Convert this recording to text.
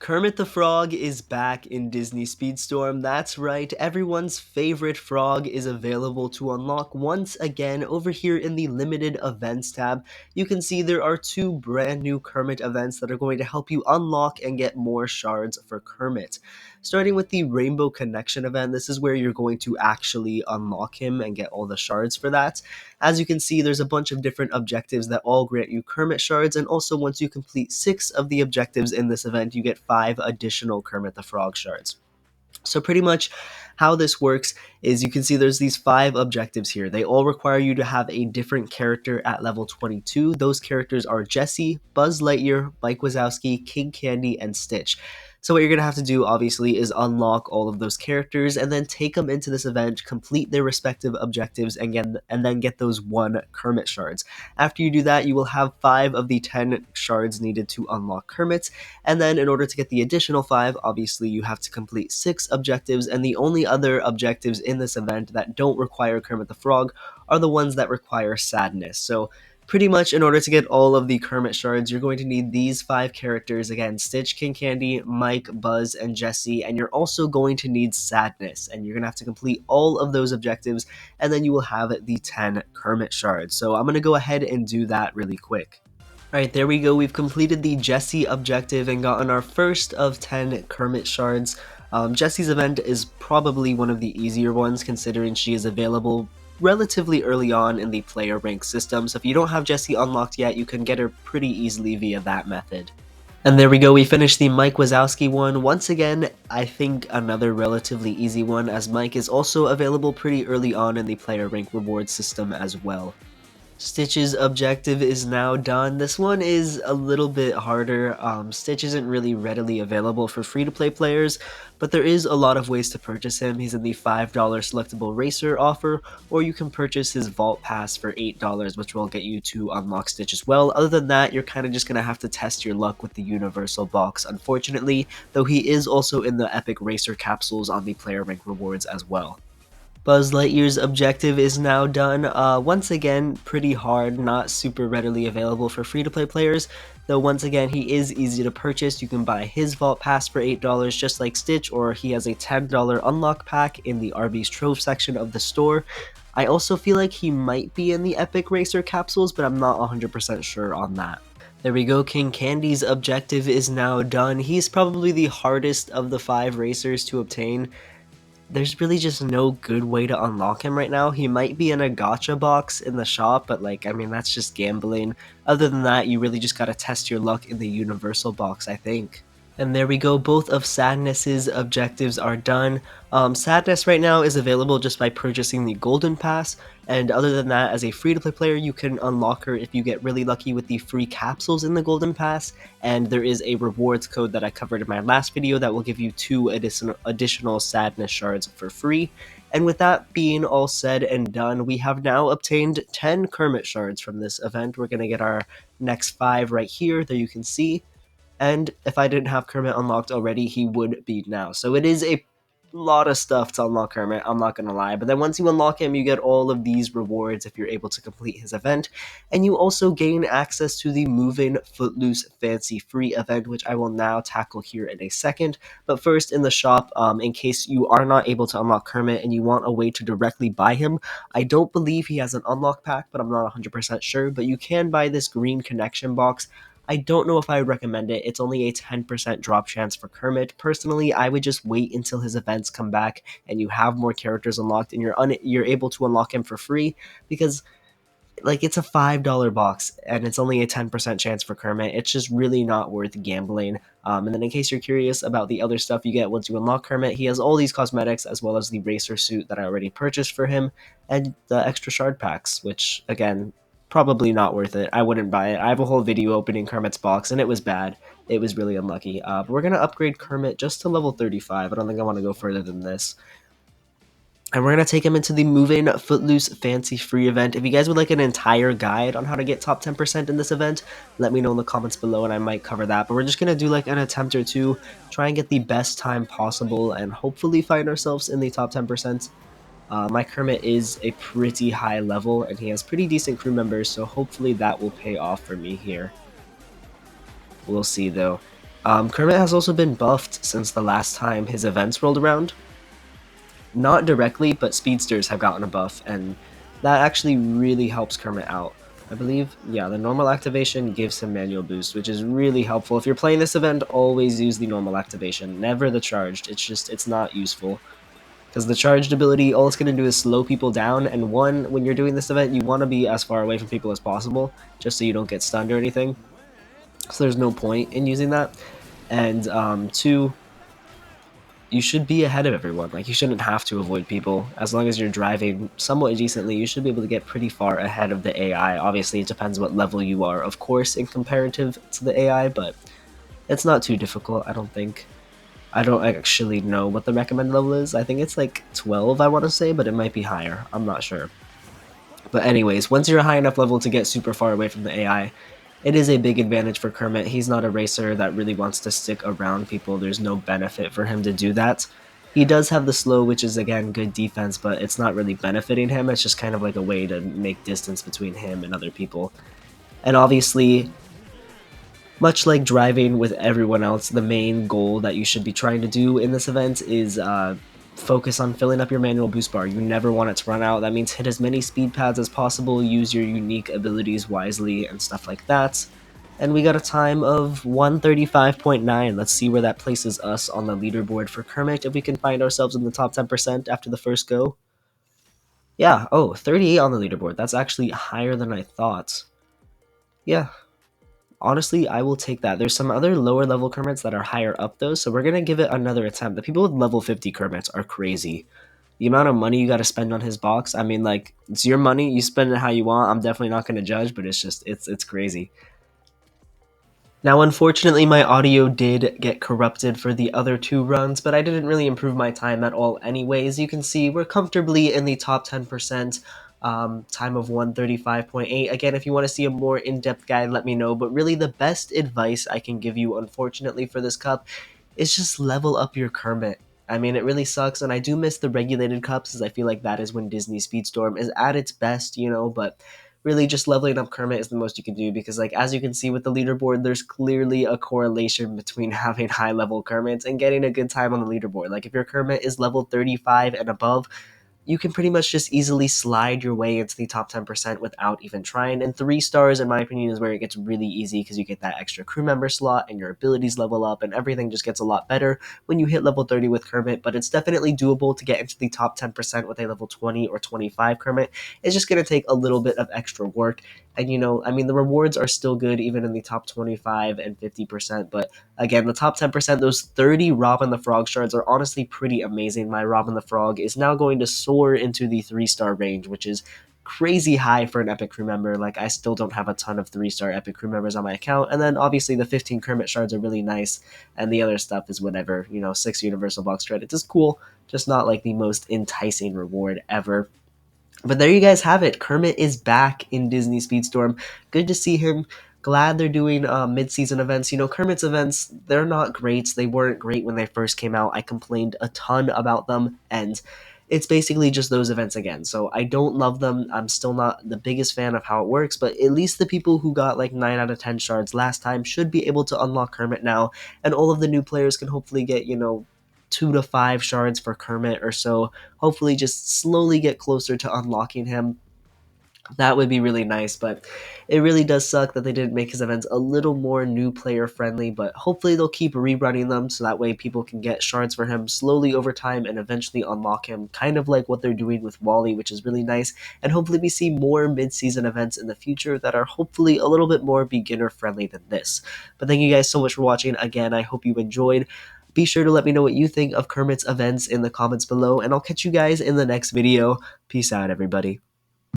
Kermit the Frog is back in Disney Speedstorm. That's right, everyone's favorite frog is available to unlock once again over here in the Limited Events tab. You can see there are two brand new Kermit events that are going to help you unlock and get more shards for Kermit. Starting with the Rainbow Connection event, this is where you're going to actually unlock him and get all the shards for that. As you can see, there's a bunch of different objectives that all grant you Kermit shards, and also once you complete 6 of the objectives in this event, you get 5 additional Kermit the Frog shards. So pretty much how this works is you can see there's these 5 objectives here. They all require you to have a different character at level 22. Those characters are Jessie, Buzz Lightyear, Mike Wazowski, King Candy, and Stitch. So what you're going to have to do, obviously, is unlock all of those characters and then take them into this event, complete their respective objectives, and then get those 1 Kermit shards. After you do that, you will have 5 of the 10 shards needed to unlock Kermit, and then in order to get the additional 5, obviously you have to complete 6 objectives, and the only other objectives in this event that don't require Kermit the Frog are the ones that require sadness. So pretty much in order to get all of the Kermit shards, you're going to need these 5 characters again: Stitch, King Candy, Mike, Buzz, and Jessie, and you're also going to need sadness, and you're going to have to complete all of those objectives, and then you will have the 10 Kermit shards. So I'm going to go ahead and do that really quick. Alright, there we go. We've completed the Jessie objective and gotten our first of 10 Kermit shards. Jessie's event is probably one of the easier ones, considering she is available relatively early on in the player rank system, so if you don't have Jessie unlocked yet, you can get her pretty easily via that method. And there we go, we finished the Mike Wazowski one. Once again, I think another relatively easy one, as Mike is also available pretty early on in the player rank reward system as well. Stitch's objective is now done. This one is a little bit harder. Stitch isn't really readily available for free-to-play players, but there is a lot of ways to purchase him. He's in the $5 selectable racer offer, or you can purchase his vault pass for $8, which will get you to unlock Stitch as well. Other than that, you're kind of just going to have to test your luck with the universal box, unfortunately, though he is also in the epic racer capsules on the player rank rewards as well. Buzz Lightyear's objective is now done. Once again, pretty hard, not super readily available for free-to-play players, though once again, he is easy to purchase. You can buy his Vault Pass for $8 just like Stitch, or he has a $10 unlock pack in the Arby's Trove section of the store. I also feel like he might be in the Epic Racer capsules, but I'm not 100% sure on that. There we go, King Candy's objective is now done. He's probably the hardest of the 5 racers to obtain. There's really just no good way to unlock him right now. He might be in a gacha box in the shop, but that's just gambling. Other than that, you really just gotta test your luck in the universal box, I think. And there we go, both of Sadness's objectives are done. Sadness right now is available just by purchasing the Golden Pass, and other than that, as a free-to-play player, you can unlock her if you get really lucky with the free capsules in the Golden Pass, and there is a rewards code that I covered in my last video that will give you 2 additional Sadness shards for free. And with that being all said and done, we have now obtained 10 Kermit shards from this event. We're going to get our next 5 right here, there you can see. And if I didn't have Kermit unlocked already, he would be now. So it is a lot of stuff to unlock Kermit, I'm not going to lie. But then once you unlock him, you get all of these rewards if you're able to complete his event. And you also gain access to the In Footloose Fancy Free event, which I will now tackle here in a second. But first, in the shop, in case you are not able to unlock Kermit and you want a way to directly buy him, I don't believe he has an unlock pack, but I'm not 100% sure. But you can buy this green connection box. I don't know if I would recommend it. It's only a 10% drop chance for Kermit. Personally, I would just wait until his events come back and you have more characters unlocked and you're able to unlock him for free, because it's a $5 box and it's only a 10% chance for Kermit. It's just really not worth gambling. And then in case you're curious about the other stuff you get once you unlock Kermit, he has all these cosmetics as well as the racer suit that I already purchased for him and the extra shard packs, which again, probably not worth it. I wouldn't buy it. I have a whole video opening Kermit's box and it was bad. It was really unlucky. But we're going to upgrade Kermit just to level 35. I don't think I want to go further than this. And we're going to take him into the In Footloose Fancy Free event. If you guys would like an entire guide on how to get top 10% in this event, let me know in the comments below and I might cover that. But we're just going to do an attempt or two, try and get the best time possible, and hopefully find ourselves in the top 10%. My Kermit is a pretty high level and he has pretty decent crew members, so hopefully that will pay off for me here. We'll see though. Kermit has also been buffed since the last time his events rolled around. Not directly, but speedsters have gotten a buff, and that actually really helps Kermit out. I believe, yeah, the normal activation gives him manual boost, which is really helpful. If you're playing this event, always use the normal activation, never the charged. It's not useful. Because the charged ability, all it's going to do is slow people down, and one, when you're doing this event, you want to be as far away from people as possible, just so you don't get stunned or anything. So there's no point in using that. And two, you should be ahead of everyone. Like, you shouldn't have to avoid people. As long as you're driving somewhat decently, you should be able to get pretty far ahead of the AI. Obviously, it depends what level you are, of course, in comparative to the AI, but it's not too difficult, I don't think. I don't actually know what the recommended level is. I think it's like 12, I want to say, but it might be higher. I'm not sure. But anyways, once you're a high enough level to get super far away from the AI, it is a big advantage for Kermit. He's not a racer that really wants to stick around people. There's no benefit for him to do that. He does have the slow, which is, again, good defense, but it's not really benefiting him. It's just kind of like a way to make distance between him and other people. And obviously, much like driving with everyone else, the main goal that you should be trying to do in this event is focus on filling up your manual boost bar. You never want it to run out. That means hit as many speed pads as possible, use your unique abilities wisely, and stuff like that. And we got a time of 135.9. Let's see where that places us on the leaderboard for Kermit, if we can find ourselves in the top 10% after the first go. Yeah, oh, 38 on the leaderboard. That's actually higher than I thought. Yeah, honestly, I will take that. There's some other lower level Kermits that are higher up though, so we're gonna give it another attempt. The people with level 50 Kermits are crazy. The amount of money you got to spend on his box, I mean, like, it's your money, you spend it how you want. I'm definitely not gonna judge, but it's crazy. Now, unfortunately, my audio did get corrupted for the other two runs, but I didn't really improve my time at all anyways. You can see we're comfortably in the top 10%, time of 135.8. Again, if you want to see a more in-depth guide, let me know, but really the best advice I can give you, unfortunately, for this cup is just level up your Kermit. I mean, it really sucks, and I do miss the regulated cups, as I feel like that is when Disney Speedstorm is at its best, but really just leveling up Kermit is the most you can do, because, like, as you can see with the leaderboard, there's clearly a correlation between having high level Kermits and getting a good time on the leaderboard. Like, if your Kermit is level 35 and above, you can pretty much just easily slide your way into the top 10% without even trying. And 3 stars, in my opinion, is where it gets really easy, because you get that extra crew member slot and your abilities level up and everything just gets a lot better when you hit level 30 with Kermit. But it's definitely doable to get into the top 10% with a level 20 or 25 Kermit. It's just going to take a little bit of extra work. And, I mean, the rewards are still good even in the top 25 and 50%. But again, the top 10%, those 30 Robin the Frog shards are honestly pretty amazing. My Robin the Frog is now going to soar into the 3-star range, which is crazy high for an epic crew member. Like, I still don't have a ton of 3-star epic crew members on my account. And then obviously the 15 Kermit shards are really nice, and the other stuff is whatever. 6 universal box credits is cool, just not like the most enticing reward ever. But there you guys have it. Kermit is back in Disney Speedstorm. Good to see him. Glad they're doing mid-season events. Kermit's events, they're not great. They weren't great when they first came out. I complained a ton about them, and it's basically just those events again. So I don't love them. I'm still not the biggest fan of how it works, but at least the people who got like 9 out of 10 shards last time should be able to unlock Kermit now, and all of the new players can hopefully get, 2 to 5 shards for Kermit or so. Hopefully just slowly get closer to unlocking him. That would be really nice, but it really does suck that they didn't make his events a little more new player friendly, but hopefully they'll keep rerunning them so that way people can get shards for him slowly over time and eventually unlock him, kind of like what they're doing with Wally, which is really nice. And hopefully we see more mid-season events in the future that are hopefully a little bit more beginner friendly than this. But thank you guys so much for watching. Again, I hope you enjoyed. Be sure to let me know what you think of Kermit's events in the comments below, and I'll catch you guys in the next video. Peace out, everybody.